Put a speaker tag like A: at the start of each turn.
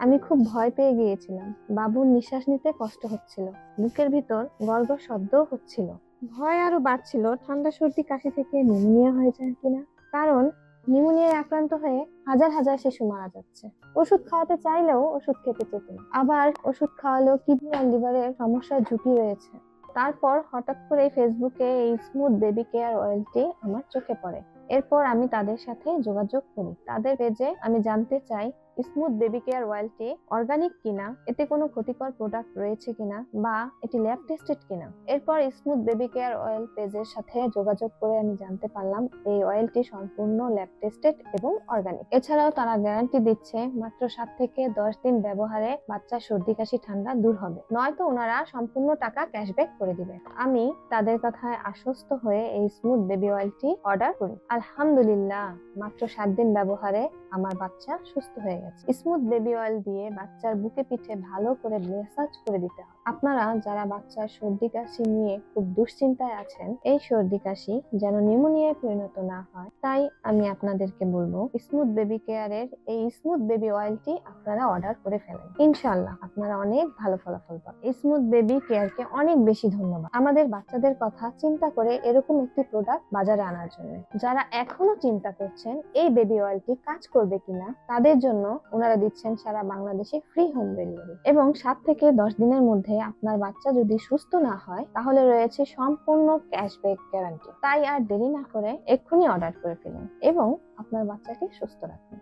A: আমি খুব ভয় পেয়ে গিয়েছিলাম। বাবুর নিঃশ্বাস নিতে কষ্ট হচ্ছিল, বুকের ভিতর গড়গড় শব্দও হচ্ছিল। ভয় আরো বাড়ছিল ঠান্ডা সর্দি কাশি থেকে নিউমোনিয়া হয়ে যায় কিনা। কারণ নিউমোনিয়ায় আক্রান্ত হয়ে হাজার হাজার শিশু মারা যাচ্ছে। ওষুধ খাওয়াতে চাইলেও ওষুধ খেতে চেত না, আবার ওষুধ খাওয়ালেও কিডনি আর লিভারের সমস্যার ঝুঁকি রয়েছে। তারপর হঠাৎ করে ফেসবুকে এই স্মুথ বেবি কেয়ার অয়েলটি আমার চোখে পড়ে। এরপর আমি তাদের সাথে যোগাযোগ করি। তাদের পেজে আমি জানতে চাই স্মুথ বেবি কেয়ার অয়েলটি অর্গানিক কিনা, এতে কোনো ক্ষতিকর প্রোডাক্ট রয়েছে কিনা, বা এটি ল্যাব টেস্টেড কিনা। এরপর স্মুথ বেবি কেয়ার অয়েল পেজের সাথে যোগাযোগ করে আমি জানতে পারলাম এই অয়েলটি সম্পূর্ণ ল্যাব টেস্টেড এবং অর্গানিক। এছাড়াও তারা গ্যারান্টি দিচ্ছে মাত্র 7 থেকে 10 দিন ব্যবহারে বাচ্চার সর্দি কাশি ঠান্ডা দূর হবে, নয়তো ওনারা সম্পূর্ণ টাকা ক্যাশব্যাক করে দিবে। আমি তাদের কথায় আশ্বস্ত হয়ে এই স্মুথ বেবি অয়েলটি অর্ডার করি। আলহামদুলিল্লাহ, মাত্র 7 দিন ব্যবহারে আমার বাচ্চা সুস্থ হয়ে গেছে। স্মুথ বেবি অয়েল দিয়ে বাচ্চার বুকে পিঠে ভালো করে ম্যাসাজ করে দিতে হবে। আপনারা যারা বাচ্চার সর্দি কাশি নিয়ে খুব দুশ্চিন্তায় আছেন, এই সর্দি কাশি যেন নিউমোনিয়ায় পরিণত না হয়, তাই আমি আপনাদেরকে বলবো স্মুথ বেবি কেয়ারের এই স্মুথ বেবি অয়েলটি আপনারা অর্ডার করে ফেলেন। ইনশাআল্লাহ আপনারা অনেক ভালো ফলাফল পাবেন। স্মুথ বেবি কেয়ারকে অনেক বেশি ধন্যবাদ আমাদের বাচ্চাদের কথা চিন্তা করে এরকম একটি প্রোডাক্ট বাজারে আনার জন্য। যারা এখনো চিন্তা করছেন এই বেবি অয়েলটি কাজ করবে কিনা, তাদের জন্য ওনারা দিচ্ছেন সারা বাংলাদেশে ফ্রি হোম ডেলিভারি, এবং 7 থেকে 10 দিনের মধ্যে আপনার বাচ্চা যদি সুস্থ না হয় তাহলে রয়েছে সম্পূর্ণ ক্যাশব্যাক গ্যারান্টি। তাই আর দেরি না করে এক্ষুনি অর্ডার করে ফেলুন এবং আপনার বাচ্চাকে সুস্থ রাখুন।